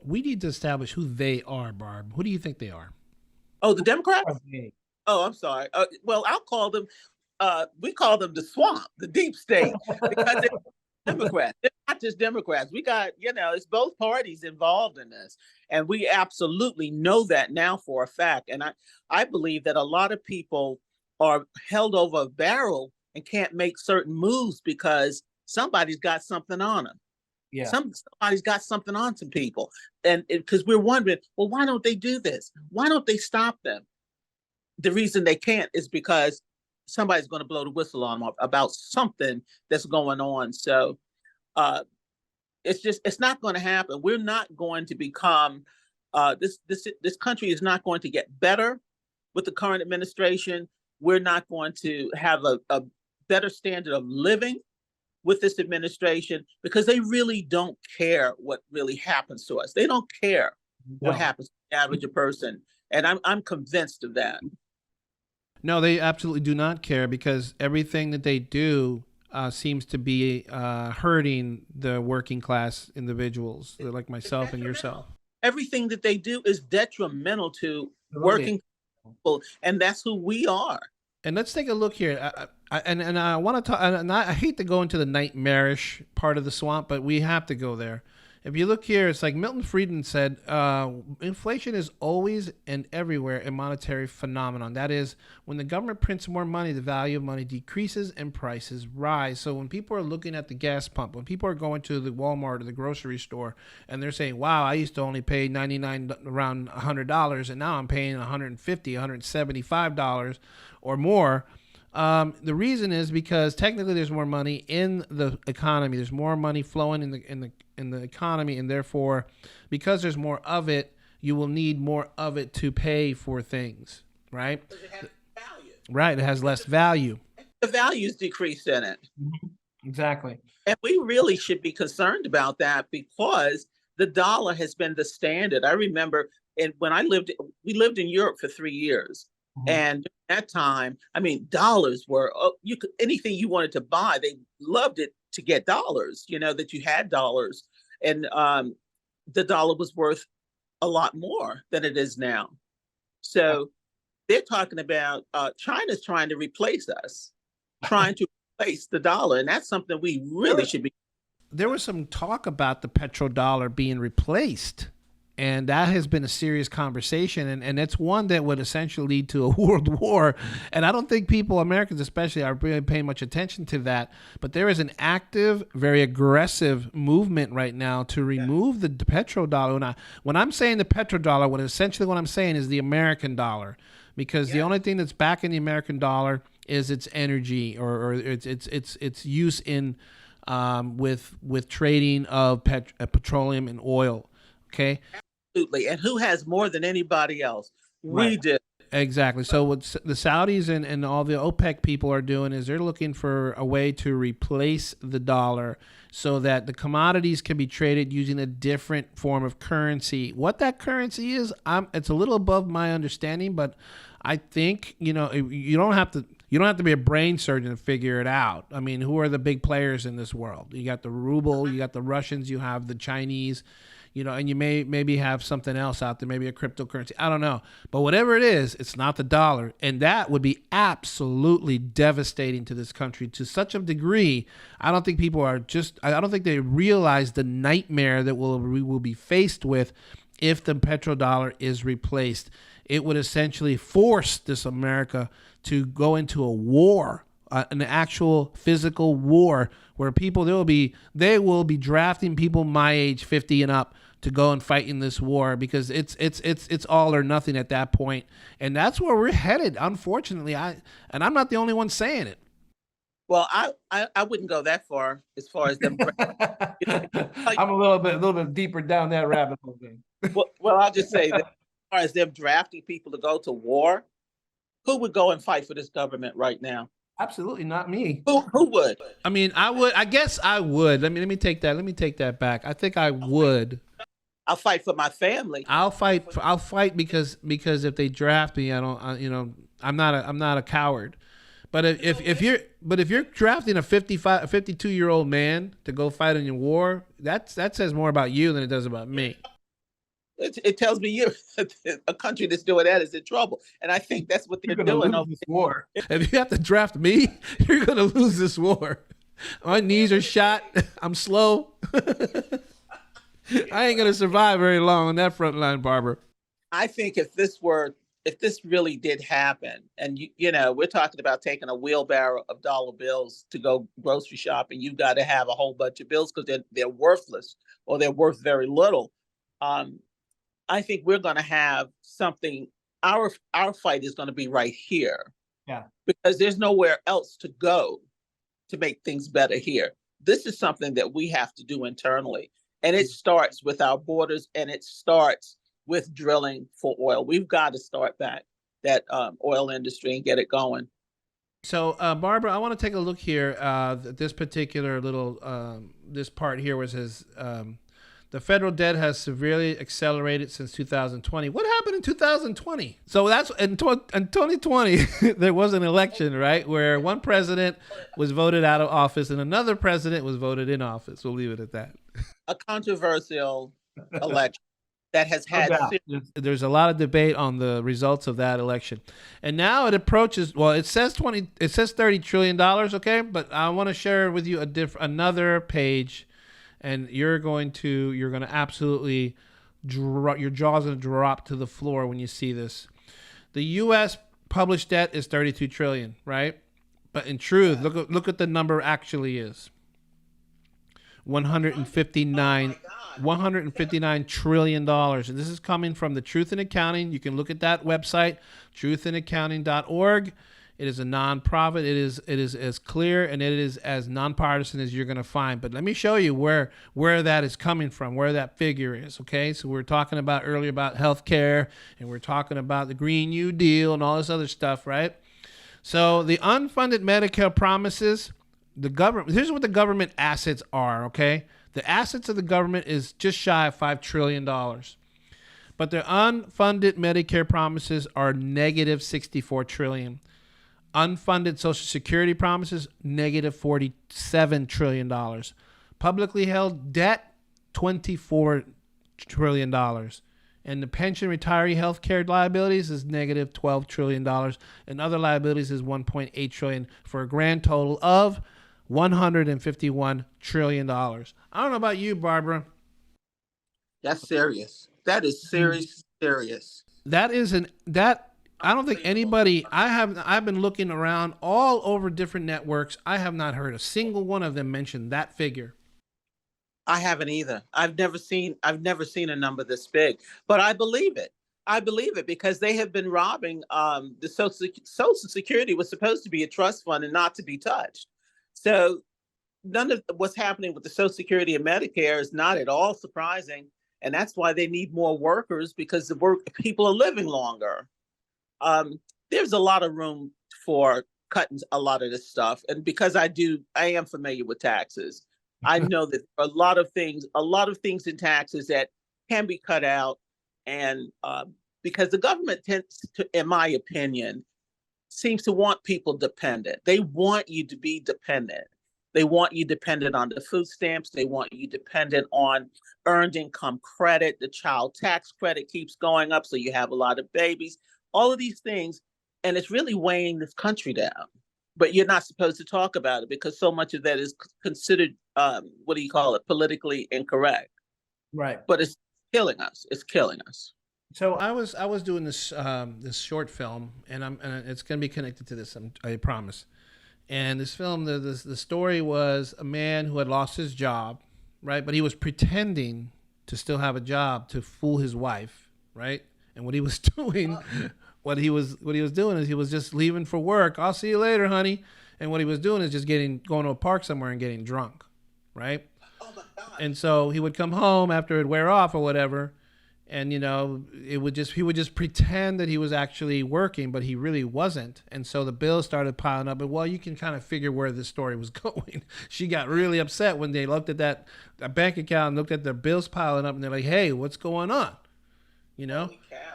we need to establish who they are, Barb. Who do you think they are? Oh, the Democrats? Okay. Oh, I'm sorry. Well, I'll call them. We call them the swamp, the deep state, because they're Democrats. They're not just Democrats. We got, it's both parties involved in this, and we absolutely know that now for a fact. And I believe that a lot of people are held over a barrel and can't make certain moves because somebody's got something on them. Yeah. Somebody's got something on some people, and because we're wondering, well, why don't they do this? Why don't they stop them? The reason they can't is because somebody's going to blow the whistle on them about something that's going on. So it's not going to happen. We're not going to become this country is not going to get better with the current administration. We're not going to have a better standard of living with this administration because they really don't care what really happens to us. They don't care what happens to the average person. And I'm convinced of that. No, they absolutely do not care because everything that they do seems to be hurting the working class individuals like myself and yourself. Everything that they do is detrimental to working people, and that's who we are. And let's take a look here. And I want to talk. And I hate to go into the nightmarish part of the swamp, but we have to go there. If you look here, it's like Milton Friedman said, inflation is always and everywhere a monetary phenomenon. That is, when the government prints more money, the value of money decreases and prices rise. So when people are looking at the gas pump, when people are going to the Walmart or the grocery store, and they're saying, wow, I used to only pay $99, around $100, and now I'm paying $150, $175 or more. The reason is because technically there's more money in the economy. There's more money flowing in the economy, and therefore, because there's more of it, you will need more of it to pay for things, right? Because it has value. Right, it has less value. The values decrease in it. Exactly. And we really should be concerned about that because the dollar has been the standard. I remember when we lived in Europe for 3 years. Mm-hmm. And during that time, I mean, dollars were, anything you wanted to buy, they loved it to get dollars, that you had dollars. And the dollar was worth a lot more than it is now. So they're talking about China's trying to replace us, trying to replace the dollar. And that's something we really should be. There was some talk about the petrodollar being replaced. And that has been a serious conversation, and it's one that would essentially lead to a world war. And I don't think people, Americans especially, are really paying much attention to that. But there is an active, very aggressive movement right now to remove the petrodollar. When I'm saying the petrodollar, essentially what I'm saying is the American dollar, because the only thing that's backing the American dollar is its energy or its use in with trading of petroleum and oil. Okay. Absolutely. And who has more than anybody else? Right. We do. Exactly. So what the Saudis and all the OPEC people are doing is they're looking for a way to replace the dollar so that the commodities can be traded using a different form of currency. What that currency is, it's a little above my understanding, but I think, you don't have to be a brain surgeon to figure it out. I mean, who are the big players in this world? You got the ruble, you got the Russians, you have the Chinese, and you maybe have something else out there, maybe a cryptocurrency. I don't know. But whatever it is, it's not the dollar. And that would be absolutely devastating to this country to such a degree. I don't think I don't think they realize the nightmare that we will be faced with if the petrodollar is replaced. It would essentially force this America to go into a war, an actual physical war, where they will be drafting people my age, 50 and up, to go and fight in this war because it's all or nothing at that point, and that's where we're headed. Unfortunately, I'm not the only one saying it. Well, I wouldn't go that far as them. I'm a little bit deeper down that rabbit hole. Well, I'll just say that as far as them drafting people to go to war, who would go and fight for this government right now? Absolutely not me. Who would? I mean, I would. I guess I would. Let me take that back. I think I would. I'll fight for my family. I'll fight because if they draft me, I'm not a coward. But if you're drafting a 52-year-old man to go fight in your war, that says more about you than it does about me. It tells me you a country that's doing that is in trouble, and I think that's what You're they're gonna doing. lose this war. If you have to draft me, you're gonna lose this war. My knees are shot. I'm slow. I ain't gonna survive very long on that front line, Barbara. I think if this really did happen, and we're talking about taking a wheelbarrow of dollar bills to go grocery shopping, you've got to have a whole bunch of bills because they're worthless or they're worth very little. Um, I think we're going to have something. Our fight is going to be right here. Yeah. Because there's nowhere else to go to make things better here. This is something that we have to do internally, and it starts with our borders, and it starts with drilling for oil. We've got to start that oil industry and get it going. So, Barbara, I want to take a look here. This particular little this part here was his. The federal debt has severely accelerated since 2020. What happened in 2020? So that's in 2020, there was an election, right, where one president was voted out of office and another president was voted in office. We'll leave it at that. A controversial election that has No had doubt. There's a lot of debate on the results of that election, and now it approaches. Well, it says $30 trillion. Okay, but I want to share with you another page. And you're going to absolutely your jaw's going to drop to the floor when you see this. The U.S. published debt is 32 trillion, right? But in truth, look at the number actually is 159 trillion dollars. And this is coming from the Truth in Accounting. You can look at that website, truthinaccounting.org. It is a nonprofit. It is as clear and it is as nonpartisan as you're going to find. But let me show you where that is coming from, where that figure is. Okay, so we were talking about earlier about healthcare, and we're talking about the Green New Deal and all this other stuff, right? So the unfunded Medicare promises, the government. Here's what the government assets are. Okay, the assets of the government is just shy of $5 trillion. But their unfunded Medicare promises are negative $64 trillion. Unfunded Social Security promises, negative $47 trillion. Publicly held debt, $24 trillion. And the pension retiree health care liabilities is negative $12 trillion. And other liabilities is $1.8 trillion for a grand total of $151 trillion. I don't know about you, Barbara. That's serious. That is serious. I don't think anybody. I've been looking around all over different networks. I have not heard a single one of them mention that figure. I haven't either. I've never seen a number this big, but I believe it. I believe it because they have been robbing. The Social Security was supposed to be a trust fund and not to be touched. So none of what's happening with the Social Security and Medicare is not at all surprising, and that's why they need more workers because people are living longer. There's a lot of room for cutting a lot of this stuff. And because I am familiar with taxes. I know that a lot of things in taxes that can be cut out. And because the government tends to, in my opinion, seems to want people dependent. They want you to be dependent. They want you dependent on the food stamps. They want you dependent on earned income credit. The child tax credit keeps going up, so you have a lot of babies. All of these things, and it's really weighing this country down. But you're not supposed to talk about it because so much of that is considered, politically incorrect. Right. But it's killing us. It's killing us. So I was doing this this short film, and it's going to be connected to this. I promise. And this film, the story was a man who had lost his job, right? But he was pretending to still have a job to fool his wife, right? And what he was doing. What he was doing is he was just leaving for work. I'll see you later, honey. And what he was doing is just going to a park somewhere and getting drunk, right? Oh my God. And so he would come home after it wear off or whatever, and he would just pretend that he was actually working, but he really wasn't. And so the bills started piling up. And well, you can kind of figure where this story was going. She got really upset when they looked at that bank account and looked at their bills piling up, and they're like, "Hey, what's going on?" Holy cow.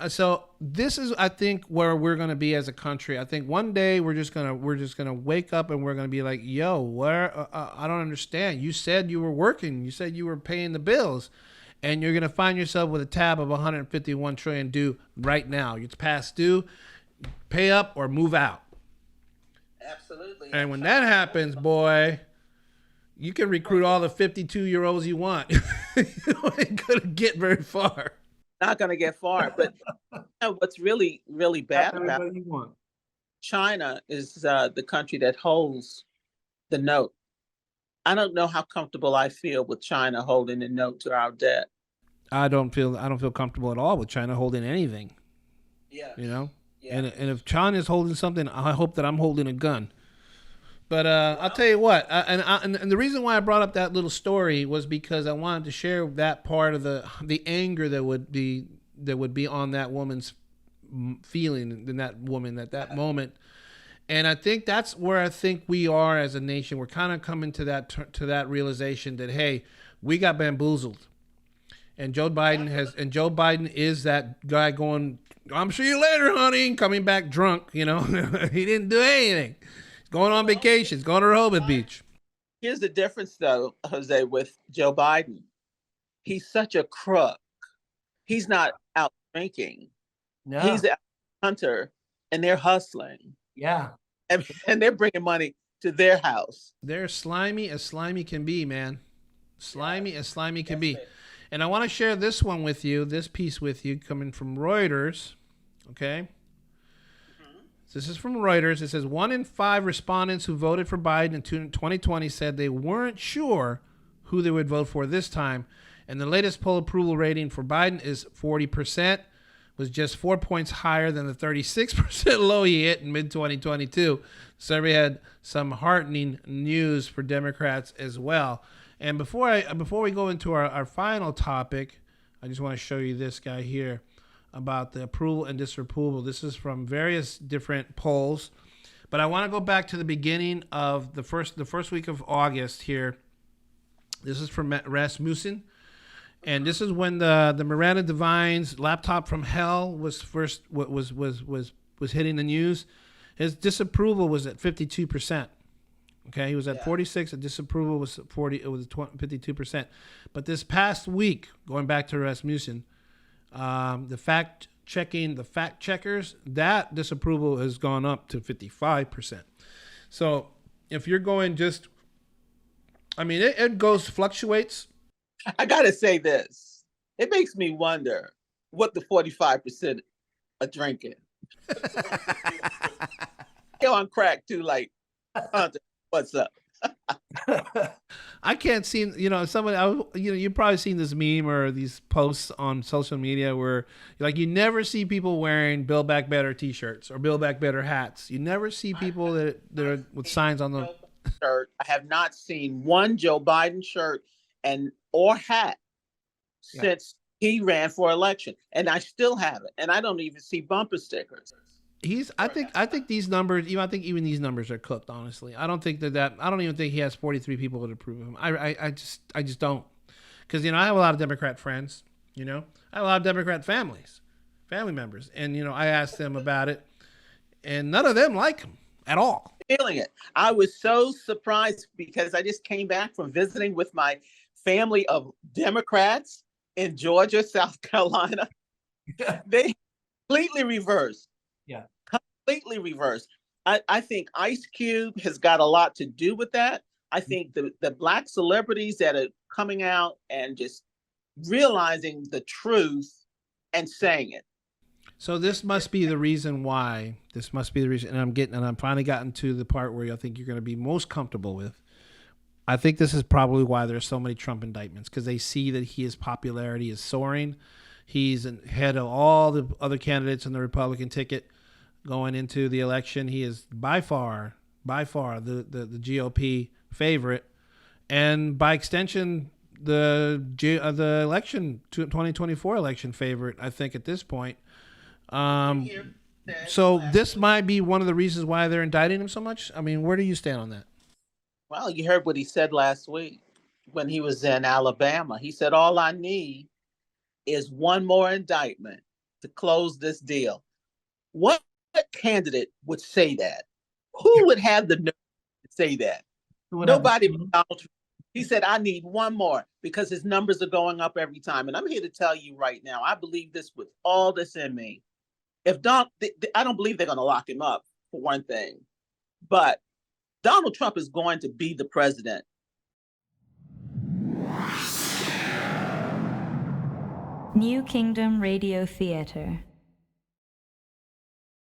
So this is, I think, where we're going to be as a country. I think one day we're just gonna wake up and we're gonna be like, "Yo, where? I don't understand. You said you were working. You said you were paying the bills, and you're going to find yourself with a tab of 151 trillion due right now. It's past due, pay up or move out. Absolutely. And when that happens, boy, you can recruit all the 52-year-olds you want. You ain't going to get very far. Not going to get far. But what's really, really bad about China is the country that holds the note. I don't know how comfortable I feel with China holding the note to our debt. I don't feel comfortable at all with China holding anything. Yeah. You know? Yeah. And if China is holding something, I hope that I'm holding a gun. But I'll tell you what, and the reason why I brought up that little story was because I wanted to share that part of the anger that would be on that woman's feeling in that woman at that moment. And I think that's where I think we are as a nation. We're kind of coming to that realization that, hey, we got bamboozled. And Joe Biden is that guy going, I'm see you later, honey, and coming back drunk, you know. He didn't do anything. He's going on vacation. He's going to Rehoboth Beach. Here's the difference, though, Jose, with Joe Biden. He's such a crook. He's not out drinking. No. He's a hunter, and they're hustling. Yeah. And they're bringing money to their house. They're slimy as slimy can be, man. Slimy as slimy can be. And I want to share this one with you, this piece with you, coming from Reuters. Okay? This is from Reuters. It says 1 in 5 respondents who voted for Biden in 2020 said they weren't sure who they would vote for this time. And the latest poll approval rating for Biden is 40%, was just 4 points higher than the 36% low he hit in mid-2022. The survey had some heartening news for Democrats as well. And before we go into our final topic, I just want to show you this guy here about the approval and disapproval. This is from various different polls, but I want to go back to the beginning of the first week of August here. This is from Rasmussen, and this is when the Miranda Devine's laptop from hell was first was hitting the news. His disapproval was at 52%. Okay, he was at 46. And disapproval was 40. It was 52%. But this past week, going back to Rasmussen, the fact checkers, that disapproval has gone up to 55%. So if you're going just, I mean, it fluctuates. I gotta say this. It makes me wonder what the 45% are drinking. Yo, on crack too, like, Hunter, what's up? I can't see, you've probably seen this meme or these posts on social media where like you never see people wearing Build Back Better t-shirts or Build Back Better hats. You never see people that are with signs on them. Shirt. I have not seen one Joe Biden shirt or hat since he ran for election, and I still haven't. And I don't even see bumper stickers. I think these numbers, even these numbers are cooked. Honestly, I don't even think he has 43 people that approve of him. I just don't, because I have a lot of Democrat friends. I have a lot of Democrat family members, and I asked them about it, and none of them like him at all. Feeling it, I was so surprised because I just came back from visiting with my family of Democrats in Georgia, South Carolina. They completely reversed. Yeah. Completely reversed. I think Ice Cube has got a lot to do with that. I think the Black celebrities that are coming out and just realizing the truth and saying it. So this must be the reason why. And I'm finally gotten to the part where I think you're going to be most comfortable with. I think this is probably why there's so many Trump indictments, because they see that his popularity is soaring. He's ahead of all the other candidates on the Republican ticket going into the election. He is by far the GOP favorite, and by extension, the election 2024 election favorite. I think at this point. So this might be one of the reasons why they're indicting him so much. I mean, where do you stand on that? Well, you heard what he said last week when he was in Alabama. He said, all I need is one more indictment to close this deal. What candidate would say that? Who would have the nerve to say that? Nobody but Donald Trump. He said, I need one more because his numbers are going up every time. And I'm here to tell you right now, I believe this with all that's in me. If I don't believe they're going to lock him up, for one thing. But Donald Trump is going to be the president. New Kingdom Radio Theater.